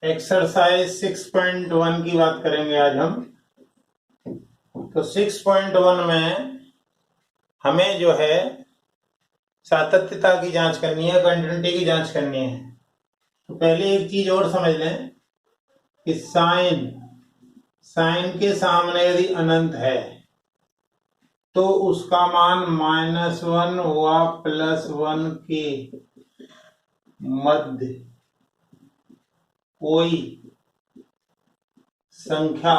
Exercise 6.1 की बात करेंगे आज हम। तो 6.1 में हमें जो है सातत्यता की जांच करनी है, कंटिन्यूटी की जांच करनी है। तो पहले एक चीज और समझ लें कि साइन के सामने यदि अनंत है तो उसका मान -1 व +1 के मध्य कोई संख्या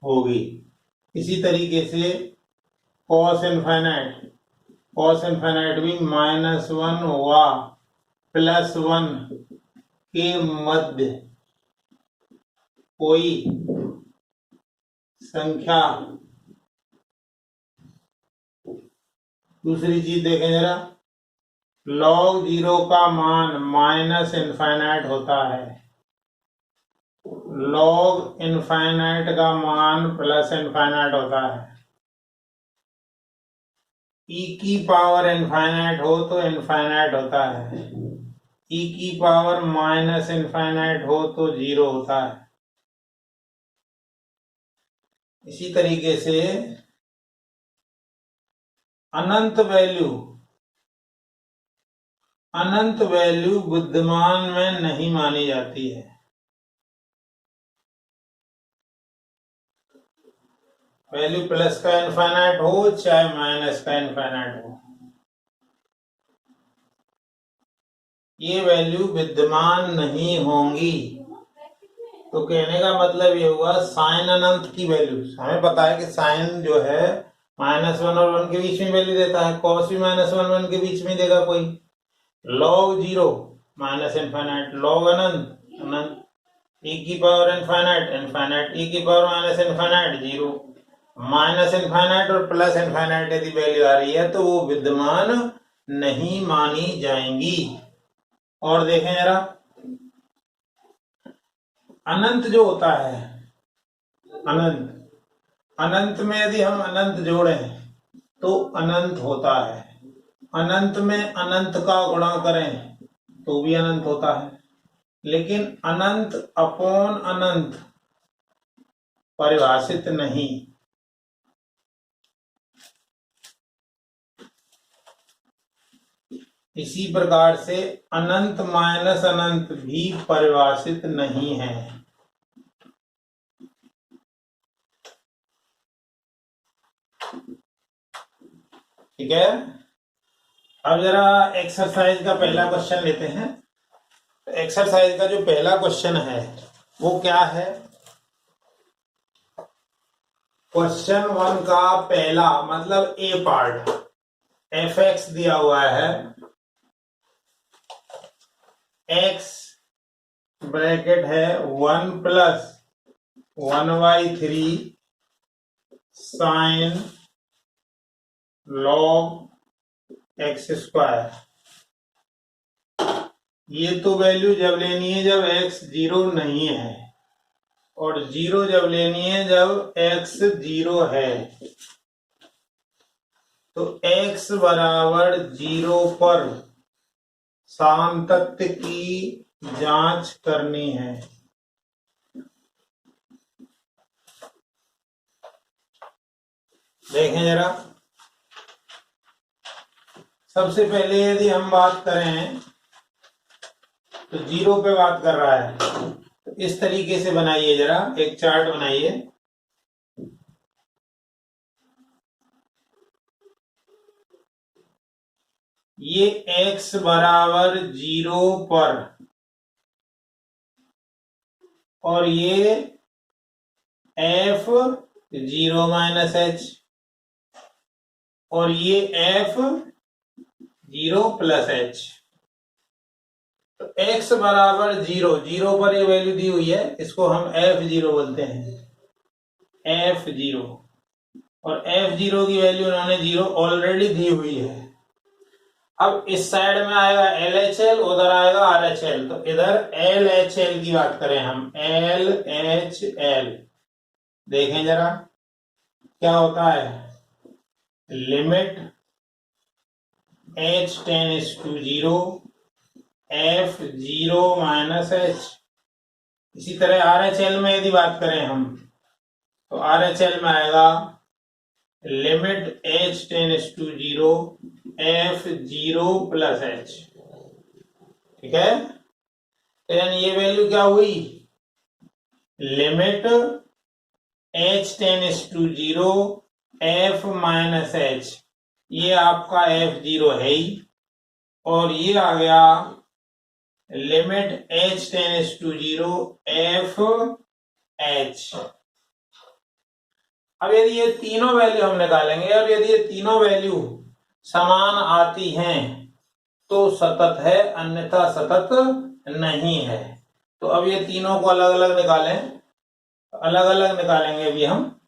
होगी। इसी तरीके से cos इनफाइनाइट भी -1 व +1 के मध्य कोई संख्या। दूसरी चीज देखें जरा, log 0 का मान -इनफाइनाइट होता है, log इनफाइनाइट का मान +इनफाइनाइट होता है। e की पावर इनफाइनाइट हो तो इनफाइनाइट होता है, e की पावर -इनफाइनाइट हो तो 0 होता है। इसी तरीके से अनंत वैल्यू बुद्धिमान में नहीं मानी जाती है। वैल्यू प्लस का इनफाइनाइट हो चाहे माइनस का इनफाइनाइट हो, ये वैल्यू विद्यमान नहीं होंगी। तो कहने का मतलब ये हुआ साइन अनंत की वैल्यू, हमें पता है कि साइन जो है -1 और 1 के बीच में वैल्यू देता है, कॉस भी -1 1 के बीच में देगा कोई। log 0 -इनफाइनाइट, log अनंत e की पावर इनफाइनाइट, e की पावर -इनफाइनाइट 0। -इनफाइनाइट और +इनफाइनाइट यदि वैल्यू आ रही है तो वो विद्यमान नहीं मानी जाएंगी। और देखें जरा, अनंत जो होता है, अनंत में यदि हम अनंत जोड़ें तो अनंत होता है, अनंत में अनंत का गुणा करें तो भी अनंत होता है। लेकिन अनंत अपॉन अनंत परिभाषित नहीं। इसी प्रकार से अनंत माइनस अनंत भी परिभाषित नहीं है। ठीक है, अब जरा एक्सरसाइज का पहला क्वेश्चन लेते हैं। एक्सरसाइज का जो पहला क्वेश्चन है वो क्या है? क्वेश्चन 1 का पहला मतलब ए पार्ट, f(x) दिया हुआ है, x ब्रैकेट है 1 + 1/3 sin log x²। ये तो वैल्यू जब लेनी है जब x 0 नहीं है, और 0 जब लेनी है जब x 0 है। तो x बराबर 0 पर सामतत्व की जांच करनी है। देखें जरा, सबसे पहले यदि हम बात करें तो 0 पे बात कर रहा है, तो इस तरीके से बनाइए, जरा एक चार्ट बनाइए। ये x बराबर 0 पर और ये f 0 - h और ये f 0 + h। तो x बराबर 0 पर ये वैल्यू दी हुई है, इसको हम f0 बोलते हैं, f0। और f0 की वैल्यू उन्होंने 0 ऑलरेडी दी हुई है। अब इस साइड में आएगा LHL, उधर आएगा RHL। तो इधर LHL की बात करें हम, LHL देखें जरा क्या होता है। Limit h → 0 F0 minus H. इसी तरह RHL में यदि बात करें हम तो RHL में आएगा limit h tends to 0 F0 plus H. ठीक है, तो यानी ये वैल्यू क्या हुई, limit h tends to 0 F minus H. ये आपका F0 है ही, और ये आ गया limit h tends to 0 F h। अब यदि ये तीनों वैल्यू हम निकालेंगे और यदि ये तीनों वैल्यू समान आती हैं तो सतत है, अन्यथा सतत नहीं है। तो अब ये तीनों को अलग अलग निकालें, अलग अलग निकालेंगे अभी हम।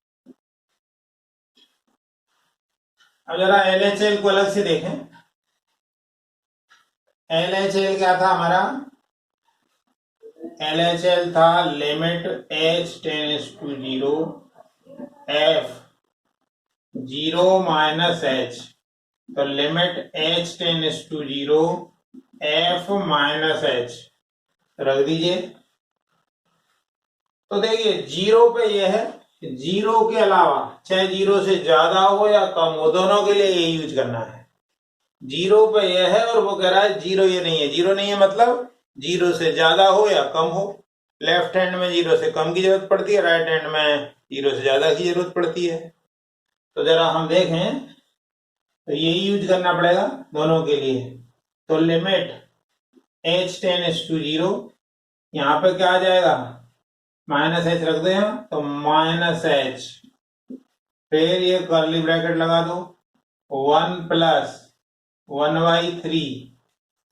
अब जरा LHL को अलग से देखें। LHL क्या था हमारा, LHL था limit h tends to 0 F0 minus h। तो limit h tends to 0 F minus h रख दीजिए। तो देखिए 0 पे ये है, 0 के अलावा चाहे 0 से ज्यादा हो या कम हो, दोनों के लिए ये यूज करना है। 0 पे ये है और वो कह रहा है 0 ये नहीं है। 0 नहीं है मतलब 0 से ज्यादा हो या कम हो। लेफ्ट हैंड में 0 से कम की जरूरत पड़ती है, राइट हैंड में 0 से ज्यादा की जरूरत पड़ती है। तो जरा हम देखें तो यही यूज करना पड़ेगा दोनों के लिए। तो लिमिट h टेंड्स टू 0, यहां पे क्या आ जाएगा, माइनस एच रख दे हम, तो माइनस एच, फिर ये कर्ली ब्रैकेट लगा दो, 1 प्लस 1/3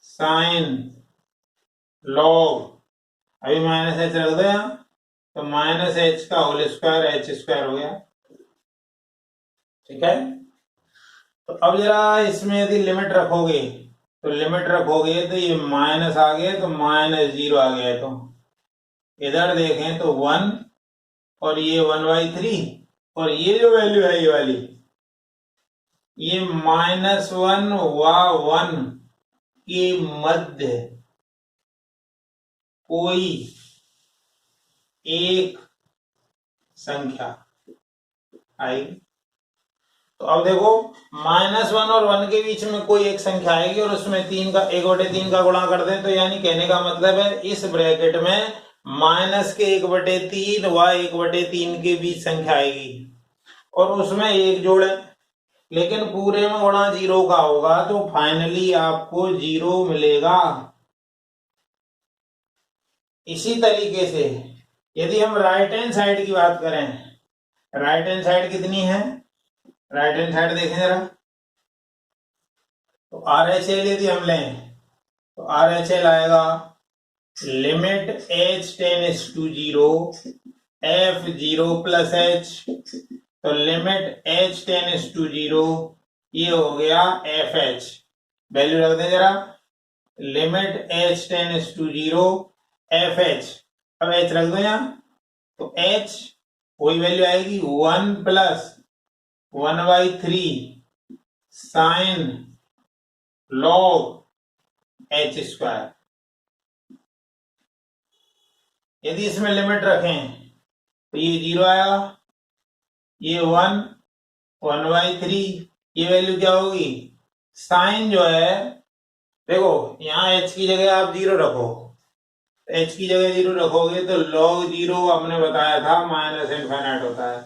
साइन लॉग, अभी माइनस एच रख दे हम, तो माइनस एच का होल स्क्वायर एच स्क्वायर हो गया। ठीक है, तो अब जरा इसमें यदि लिमिट रखोगे तो ये माइनस आ गया तो माइनस 0 आ गया। तो इधर देखें तो 1 और ये 1/3, और ये जो वैल्यू है ये वाली, ये -1 व 1 के मध्य कोई एक संख्या आएगी। तो अब देखो -1 और 1 के बीच में कोई एक संख्या आएगी और उसमें 3 का 1/3 का गुणा कर दें, तो यानी कहने का मतलब है इस ब्रैकेट में माइनस के 1/3 व 1/3 के बीच संख्या आएगी और उसमें एक जोड़े, लेकिन पूरे में गुणा 0 का होगा तो फाइनली आपको 0 मिलेगा। इसी तरीके से यदि हम राइट हैंड साइड की बात करें, राइट हैंड साइड कितनी है, राइट हैंड साइड देखें जरा। तो RHL यदि हम लें तो RHL आएगा limit h tends to 0 F0 plus h। तो लिमिट h टेंड्स टू 0 ये हो गया FH, वैल्यू रख दें जरा, limit h tends to 0 FH। अब h रख दो यहाँ, तो h वही वैल्यू आएगी 1 plus 1/3 sign log h square. यदि इसमें लिमिट रखें तो ये 0 आएगा, ये 1 1/3, ये वैल्यू क्या होगी, साइन जो है, देखो यहाँ h की जगह आप 0 रखो, h की जगह 0 रखोगे तो log 0 आपने बताया था माइनस इनफाइनाइट होता है,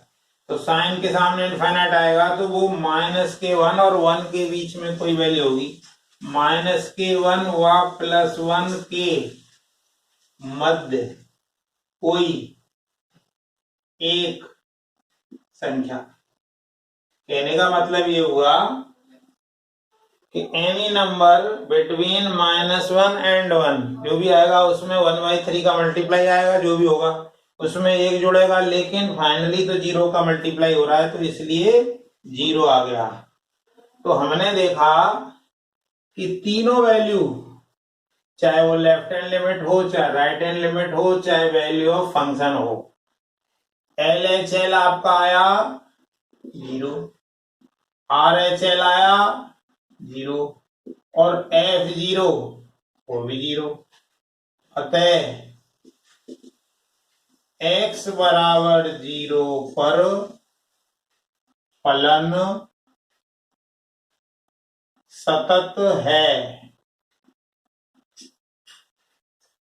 तो साइन के सामने इनफाइनाइट आएगा तो वो माइनस के 1 और 1 के बीच में कोई वैल्यू होगी, माइनस के 1 व प्लस 1 के मध्य कोई एक संख्या। कहने का मतलब ये हुआ कि एनी नंबर बिटवीन -1 एंड 1 जो भी आएगा उसमें 1/3 का मल्टीप्लाई आएगा, जो भी होगा उसमें एक जुड़ेगा, लेकिन फाइनली तो 0 का मल्टीप्लाई हो रहा है तो इसलिए 0 आ गया। तो हमने देखा कि तीनों वैल्यू, चाहे वो लेफ्ट हैंड लिमिट हो, चाहे राइट हैंड लिमिट हो, चाहे वैल्यू ऑफ फंक्शन हो, LHL आपका आया 0, RHL आया 0 और F0 वो भी 0। अतः x बराबर 0 पर फलन सतत है।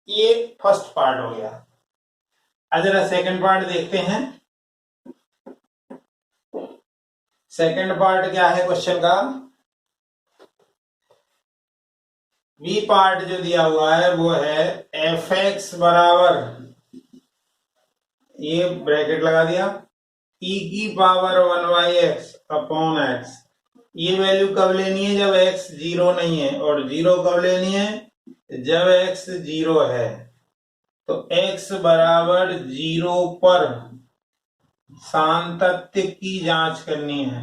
ये फर्स्ट पार्ट हो गया। अब जरा सेकंड पार्ट देखते हैं। सेकंड पार्ट क्या है क्वेश्चन का? बी पार्ट जो दिया हुआ है वो है एफ एक्स बराबर, ये ब्रैकेट लगा दिया, ई की पावर 1/x अपॉन एक्स। ये वैल्यू कब लेनी है? जब x 0 नहीं है। और 0 कब लेनी है? जब x 0 है। तो x बराबर 0 पर सातत्य की जांच करनी है।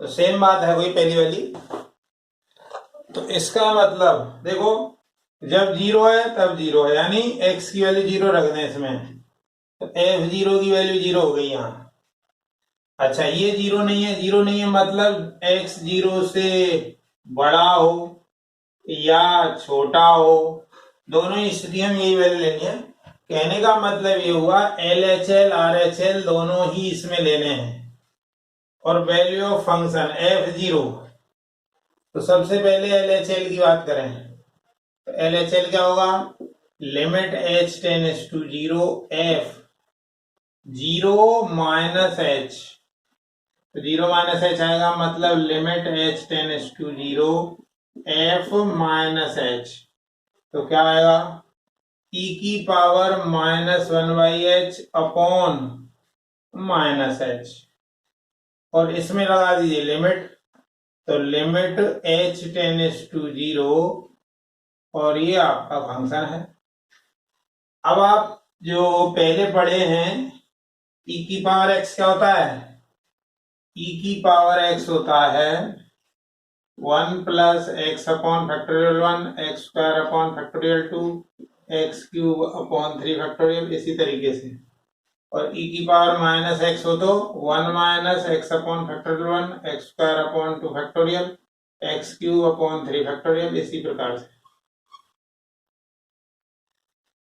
तो सेम बात है वही पहली वाली। तो इसका मतलब देखो, जब 0 है तब 0 है, यानी x की वैल्यू 0 रख दें इसमें, तो f0 की वैल्यू 0 हो गई यहाँ। अच्छा, ये 0 नहीं है, 0 नहीं है मतलब x 0 से बड़ा हो या छोटा हो, दोनों ही स्थितियों में यही वैल्यू लेनी है। कहने का मतलब ये हुआ LHL RHL दोनों ही इसमें लेने हैं। और वैल्यू ऑफ फंक्शन f0, तो सबसे पहले LHL की बात करें तो LHL क्या होगा? Limit h tends to 0 f 0 minus h, तो 0 माइनस h आएगा, मतलब limit h tends to 0 f minus h। तो क्या आएगा? e की power -1/h upon minus h, और इसमें लगा दीजिए लिमिट, तो लिमिट h टेंड्स टू 0, और ये आपका फंक्शन है। अब आप जो पहले पढ़े हैं, e की पावर x क्या होता है? e की पावर x होता है 1 plus x upon factorial 1, x square upon factorial 2, x cube upon 3 factorial, इसी तरीके से। और e की पावर माइनस एक्स हो तो 1 minus x upon factorial 1, x square upon 2 factorial, x cube upon 3 factorial, इसी प्रकार से।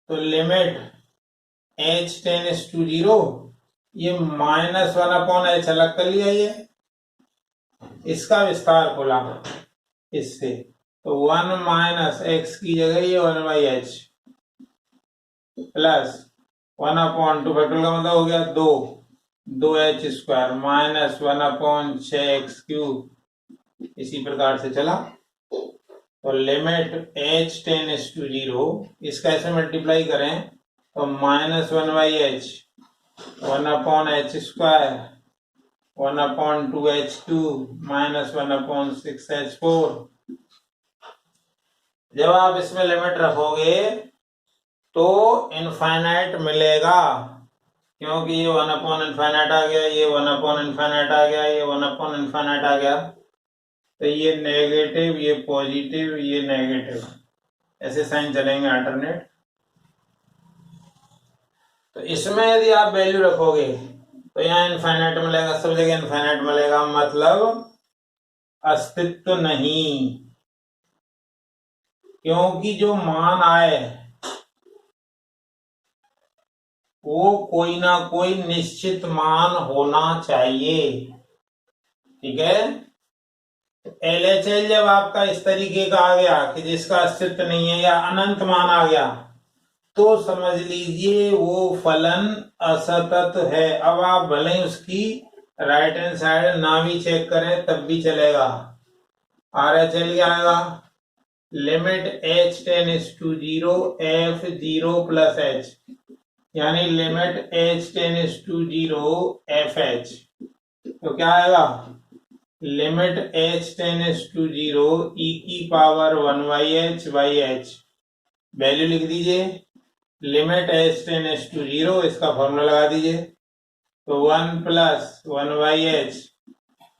तो लिमिट h टेंड्स टू 0, ये -1 अपॉन h अलग कर लिया, ये इसका विस्तार खोला इससे, तो 1 माइनस एक्स की जगह ये 1/h प्लस 1 अपॉन 2 फैक्टोरियल का मतलब हो गया 2h square minus 1 upon 6x cube, इसी प्रकार से चला। तो लिमिट h टेंड्स टू 0, इसका ऐसे मल्टीप्लाई करें तो -1/h 1 upon h square 1 upon 2h cube minus 1 upon 6h4। जब आप इसमें लिमिट रखोगे तो इनफाइनाइट मिलेगा, क्योंकि ये 1 अपॉन इनफाइनाइट आ गया, ये 1 अपॉन इनफाइनाइट आ गया, ये 1 अपॉन इनफाइनाइट आ गया। तो ये नेगेटिव, ये पॉजिटिव, ये नेगेटिव, ऐसे साइन चलेंगे अल्टरनेट। तो इसमें यदि आप वैल्यू रखोगे तो यहाँ इनफाइनाइट मिलेगा, सब जगह इनफाइनाइट मिलेगा, मतलब अस्तित्व नहीं। क्योंकि जो मान आए वो कोई ना कोई निश्चित मान होना चाहिए, ठीक है। LHL जब आपका इस तरीके का आ गया कि जिसका अस्तित्व नहीं है या अनंत मान आ गया, तो समझ लीजिए वो फलन असतत है। अब आप भले ही उसकी राइट हैंड साइड ना भी चेक करें तब भी चलेगा। RHL क्या आएगा? Limit h tends to 0 f 0 plus h, यानी limit h tends to 0 fh। तो क्या आएगा? Limit h tends to 0 e की power 1/h by h। Value लिख दीजिए, लिमिट h टेंड्स टू 0, इसका फॉर्मूला लगा दीजिए, तो 1 plus 1/h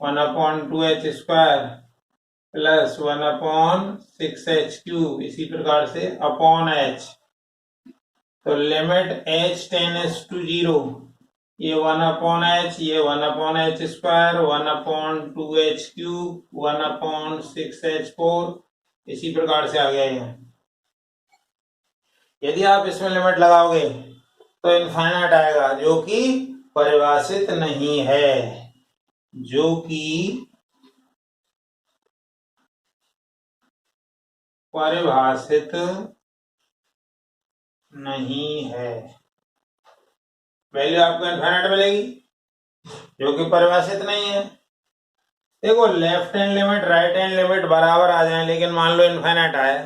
1 upon 2h square plus 1 upon 6h cube, इसी प्रकार से अपॉन h। तो लिमिट h टेंड्स टू 0, ये 1/h, ये 1/h², 1/2h³, 1/6h4, इसी प्रकार से आ गया ये। यदि आप इसमें लिमिट लगाओगे तो इनफाइनाइट आएगा, जो कि परिभाषित नहीं है, जो कि परिभाषित नहीं है। वैल्यू आपको इनफाइनाइट मिलेगी, जो कि परिभाषित नहीं है। देखो, left hand limit right hand limit बराबर आ जाए, लेकिन मान लो इनफाइनाइट आए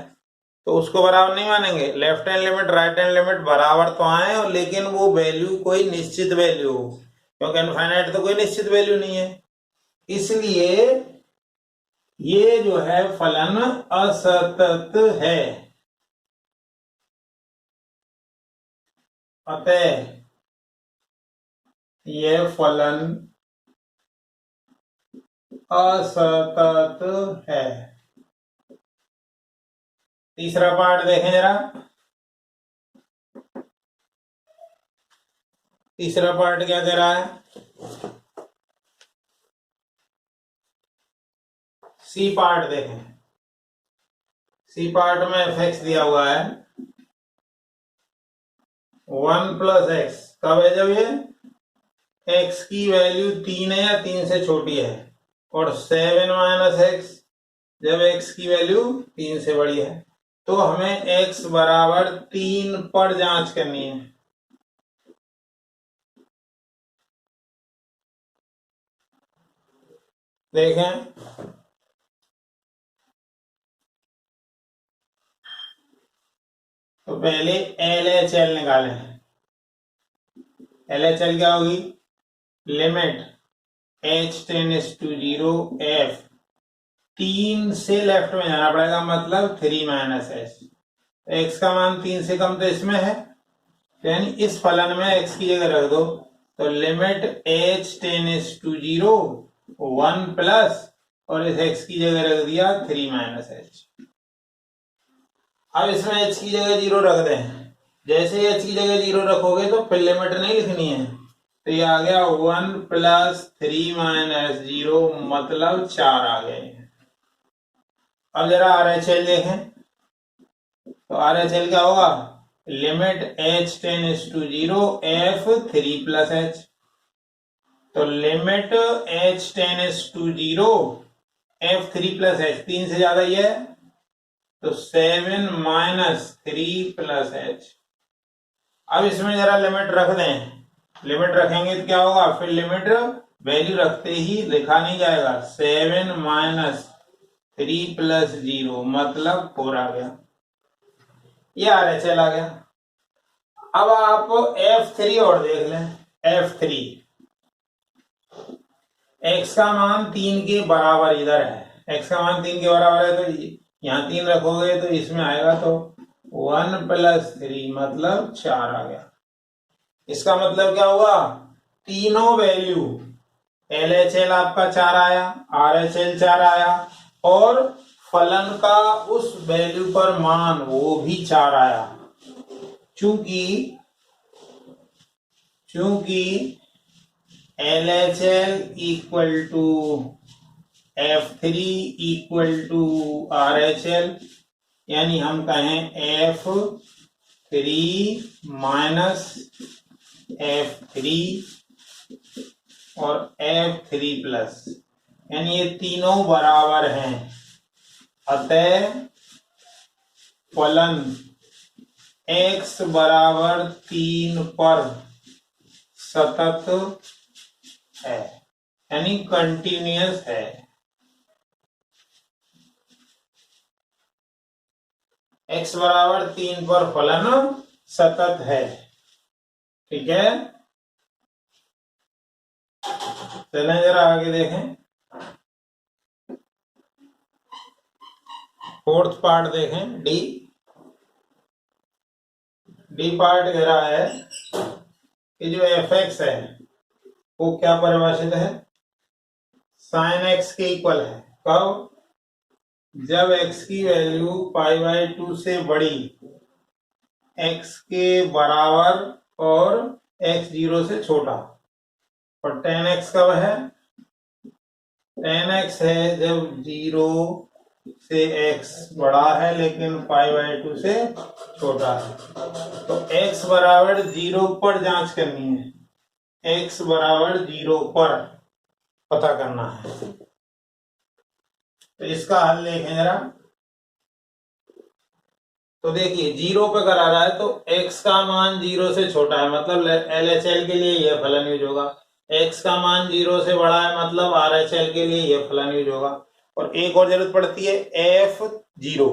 तो उसको बराबर नहीं मानेंगे। Left hand limit right hand limit बराबर तो आए, और लेकिन वो वैल्यू कोई निश्चित वैल्यू हो, क्योंकि इनफाइनाइट तो कोई निश्चित वैल्यू नहीं है। इसलिए ये जो है फलन असतत है। अतः यह फलन असतत है। तीसरा पार्ट देखें जरा। तीसरा पार्ट क्या कह रहा है? सी पार्ट देखें। सी पार्ट में f(x) दिया हुआ है 1 + x। कब है? जब ये x की वैल्यू 3 है या 3 से छोटी है, और 7 - x जब x की वैल्यू 3 से बड़ी है। तो हमें x बराबर 3 पर जांच करनी है। देखें, तो पहले LHL निकालें। LHL क्या होगी? Limit h tends to 0 f। 3 से लेफ्ट में जाना पड़ेगा, मतलब 3 - h। x का मान 3 से कम तो इसमें है, यानी इस फलन में x की जगह रख दो, तो limit h tends to 0 1 plus, और इस x की जगह रख दिया 3 - h। अब इसमें h की जगह 0 रख दें। जैसे h की जगह 0 रखोगे तो फिर लिमिट नहीं लिखनी है, तो ये आ गया 1 + 3 - 0, मतलब 4 आ गए। अब जरा RHL देखें, तो RHL क्या होगा? Limit h tends to 0 f 3 + h। तो limit h tends to 0 f 3 + h, 3 से ज्यादा ही है, तो 7 - 3 + h। अब इसमें जरा लिमिट रख दें। लिमिट रखेंगे तो क्या होगा? फिर लिमिट वैल्यू रखते ही लिखा नहीं जाएगा। 7 - 3 + 0, मतलब 4 आ गया। ये RHL आ गया। अब आप F3 और देख लें। F3 x का मान 3 के बराबर इधर है। x का मान 3 के बराबर है, तो यहाँ 3 रखोगे तो इसमें आएगा, तो 1 + 3, मतलब 4 आ गया। इसका मतलब क्या हुआ? तीनों वैल्यू LHL आपका 4 आया, RHL 4 आया, और फलन का उस वैल्यू पर मान वो भी 4 आया। चूंकि LHL = F3 = RHL, यानी हम कहें F3 - F3 और F3+, यानी ये तीनों बराबर हैं। अतः फलन x बराबर 3 पर सतत है, यानी कंटिन्यूअस है। x बराबर 3 पर फलन सतत है। ठीक है, चलें जरा आगे देखें। फोर्थ पार्ट देखें, डी पार्ट कह रहा है कि जो f(x) है वो क्या परिभाषित है? sin x के इक्वल है। कब? जब x की वैल्यू π/2 से बड़ी, x के बराबर और x 0 से छोटा। और 10x कब है? 10x है जब 0 से x बड़ा है लेकिन 5/2 से छोटा है। तो x बराबर 0 पर जांच करनी है, x बराबर 0 पर पता करना है। तो इसका हल देखें जरा। तो देखिए 0 पे करा रहा है तो x का मान 0 से छोटा है, मतलब LHL के लिए यह फलन यूज होगा। x का मान 0 से बड़ा है मतलब RHL के लिए यह फलन यूज होगा। और एक और जरूरत पड़ती है F0,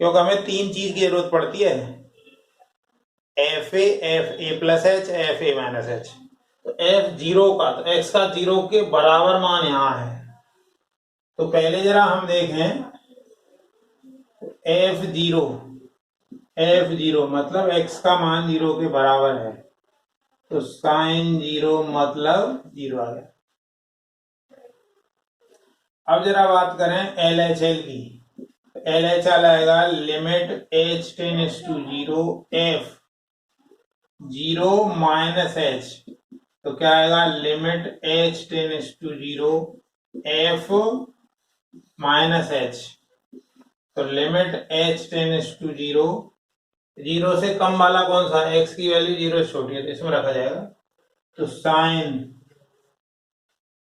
क्योंकि हमें तीन चीज की जरूरत पड़ती है, FA, FA plus H, FA minus H। तो F0 का, तो x का 0 के बराबर मान यहाँ है। तो पहले जरा हम देखें F0 मतलब x का मान 0 के बराबर है, तो साइन 0 मतलब 0 आ गया। अब जरा बात करें LHL की। LHL आएगा limit h tends to 0 F0 minus h। तो क्या आएगा? Limit h tends to 0 F minus h। तो लिमिट h टेंड्स टू 0 से कम वाला कौन सा? x की वैल्यू 0 से छोटी है तो इसमें रखा जाएगा। तो साइन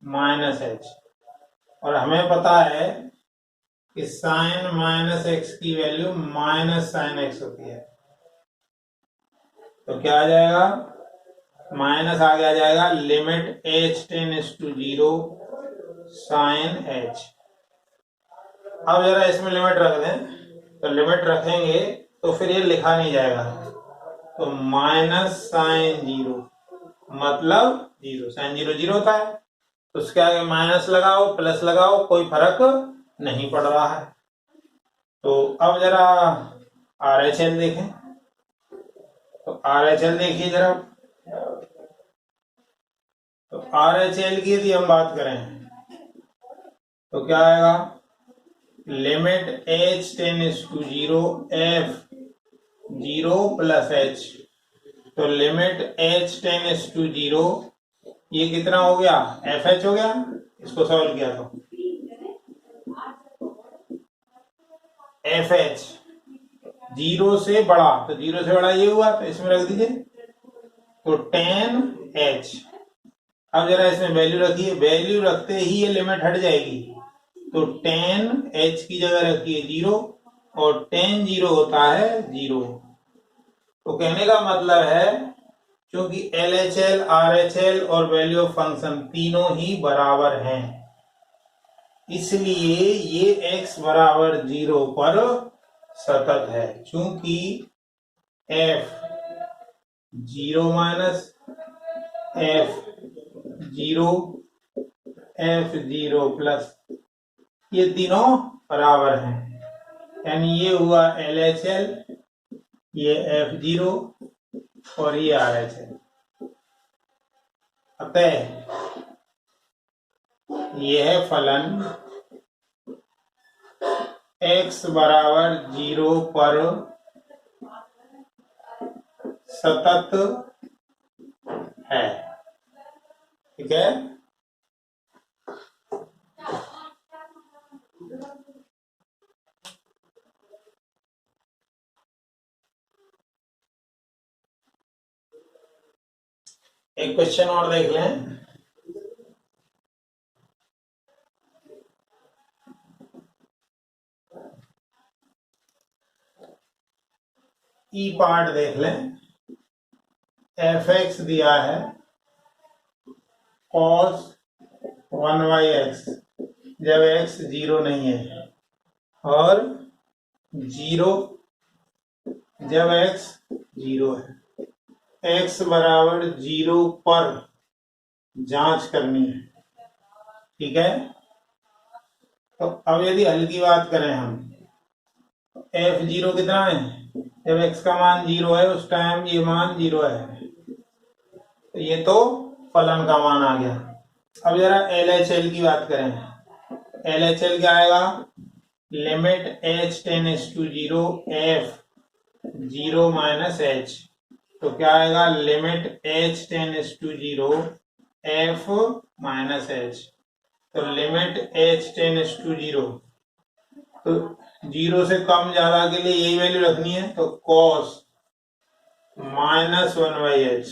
माइनस h, और हमें पता है कि साइन माइनस x की वैल्यू माइनस साइन x होती है। तो क्या आ जाएगा? माइनस आगे आ जाएगा limit h tends to 0 sine h। अब जरा इसमें लिमिट रख दें, तो लिमिट रखेंगे तो फिर ये लिखा नहीं जाएगा। तो माइनस साइन 0 मतलब 0, साइन 0 0 होता है, तो उसके आगे माइनस लगाओ प्लस लगाओ कोई फर्क नहीं पड़ रहा है। तो अब जरा RHL देखें। तो RHL देखिए जरा। तो RHL की यदि हम बात करें तो क्या आएगा? Limit h tends to 0 F0 plus h। तो लिमिट h टेंड्स टू 0, ये कितना हो गया? FH हो गया। इसको सॉल्व किया तो FH 0 से बड़ा, तो 0 से बड़ा ये हुआ, तो इसमें रख दीजिए। तो 10h। अब जरा इसमें वैल्यू रखिए, वैल्यू रखते ही ये लिमिट हट जाएगी। तो 10h की जगह रखिए 0, और 10 0 होता है 0। तो कहने का मतलब है क्योंकि LHL, RHL और वैल्यू ऑफ फंक्शन तीनों ही बराबर हैं, इसलिए ये x बराबर 0 पर सतत है। चूंकि F0 minus F0 F0 plus ये तीनों बराबर हैं, यानी ये हुआ LHL, ये F0 और ये RHL। अतः यह है फलन x बराबर 0 पर सतत है। ठीक है। एक क्वेश्चन और देख लें। ई पार्ट देख लें। fx दिया है cos 1/x जब x 0 नहीं है, और 0 जब x 0 है। x बराबर 0 पर जांच करनी है। ठीक है। तो अब यदि हल की बात करें हम, तो F0 कितना है? जब x का मान 0 है उस टाइम ये मान 0 है, तो ये तो फलन का मान आ गया। अब जरा LHL की बात करें। LHL क्या आएगा? Limit h tends to 0 F0 minus h। तो क्या आएगा? Limit h tends to 0 F minus H, तो लिमिट एच टेंड्स टू 0, तो 0 से कम ज्यादा के लिए यही वैल्यू रखनी है, तो कॉस माइनस 1/h,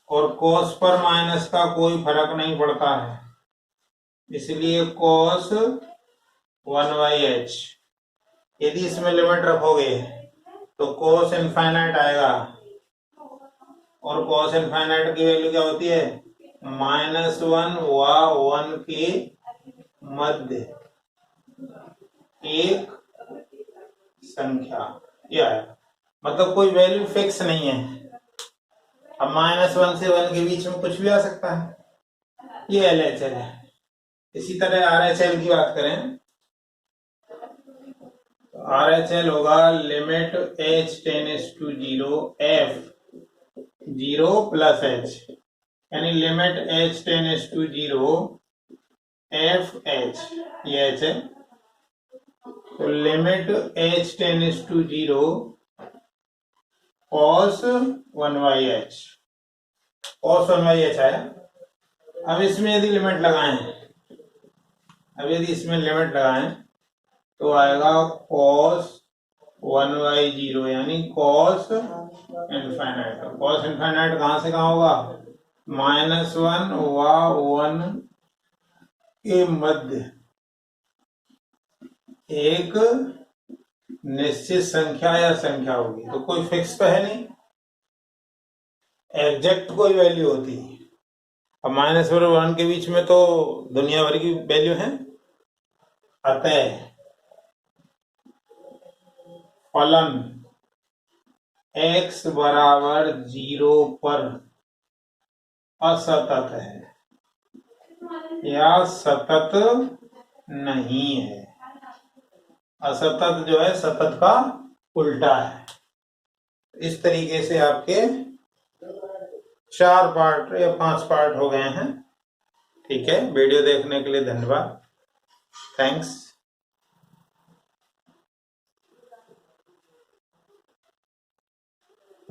और कॉस पर माइनस का कोई फर्क नहीं पड़ता है, इसलिए कॉस 1/h। यदि इसमें लिमिट रखोगे तो कॉस इनफाइनाइट आएगा, और कॉस इनफाइनाइट की वैल्यू क्या होती है, -1 व 1 के मध्य एक संख्या, यह है, मतलब कोई वैल्यू फिक्स नहीं है। अब -1 से 1 के बीच में कुछ भी आ सकता है, ये LHL है। इसी तरह RHL की बात करें, तो RHL होगा limit h tends to 0 f 0 plus h, यानी limit h tends to 0 f h, ये h है, तो limit h tends to 0 cos 1/h, cos 1/h है। अब इसमें यदि लिमिट लगाएं, तो आएगा cos 1/0, यानी cos इनफाइनाइट। cos इनफाइनाइट कहां से कहां होगा, -1 व 1 के मध्य एक निश्चित संख्या या संख्या होगी, तो कोई फिक्स तो है नहीं, एग्जैक्ट कोई वैल्यू होती है। अब -1 और 1 के बीच में तो दुनिया भर की वैल्यू है, अतः फलन x बराबर 0 पर असतत है या सतत नहीं है। असतत जो है सतत का उल्टा है। इस तरीके से आपके 4 पार्ट या 5 पार्ट हो गए हैं। ठीक है, वीडियो देखने के लिए धन्यवाद, थैंक्स।